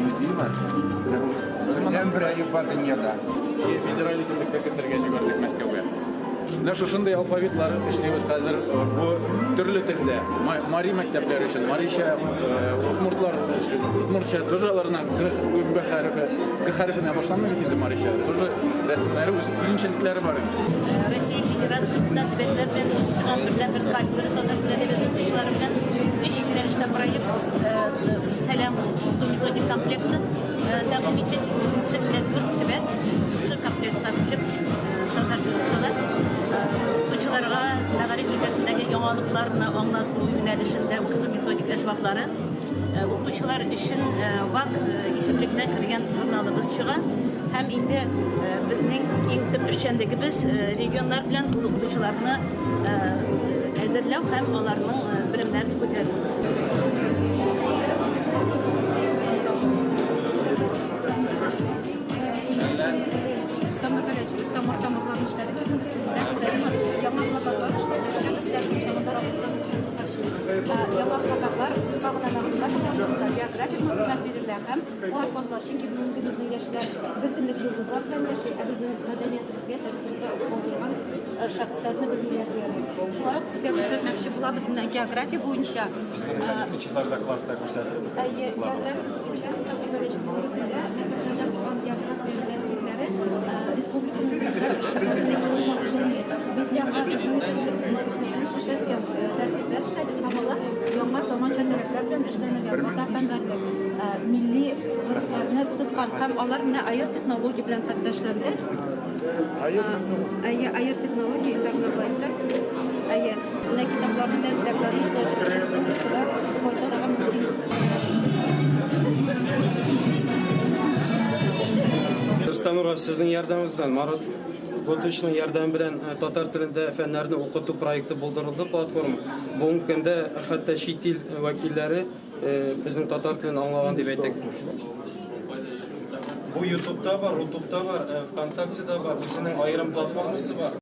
музей бар. Бірден бір әліпба дүниеда. Федералистік пакеттерге жібердік Мәскәүгә. Наша шундай алфавитлар эшлибез хәзер бу төрле телдә. Мари мәктәпләре өчен, марича удмуртлар, удмуртча дожаларына Г хәрефенә башланмый бит инде марича. Тоже рәсемнәре үзенчәлекләре бар. Россия Федерациясында төбәкләр белән бер кальбер татарлары белән эш юнәлештә проект сәлам методик комплектны тәкъдим итеп, төбәк шу комплектка күчеп укучыларга мәгариф өлкәсендәге яңалыкларны аңлату юнәлешендә укыту методик әсбаплары укучылар өчен ВАК исемлекенә кергән журналыбыз чыга һәм инде безнең иң төп эшчәнлегебез регионнар белән укучыларны әзерләү һәм аларның белемнәрен күтәрү. Яңа плакатлар биографик мәгълүмат бирерләр һәм алар балалар чөнки бүгенге безнең яшьләр бөтенлек йолдызлар белән яши, ә безнең мәдәниятебезгә, тарихыбызга булган шәхесләрне белергә. Шулай ук сезгә күрсәтмәкче булабыз менә география буенча. Икенче этажда класста күрсәтәбез. Яңа заманча таләпләр белән эшләнергә, милли горефләрне тоткан һәм алар менә аер технология белән хәтләшләнде. Аер технология интернетлар. Менә китапларны дәресләрне Станура, сезнең ярдәмегез белән Марат Болтычның ярдәме белән татар телендә фәннәрне укыту проекты булдырылды платформа. Бүгенге көндә хәтта чит ил вәкилләре безнең татар телен аңлаган дип әйтик. Бу YouTube'да бар, Rutub'да бар, ВКонтакте'да бар, үзенең аерым платформасы бар.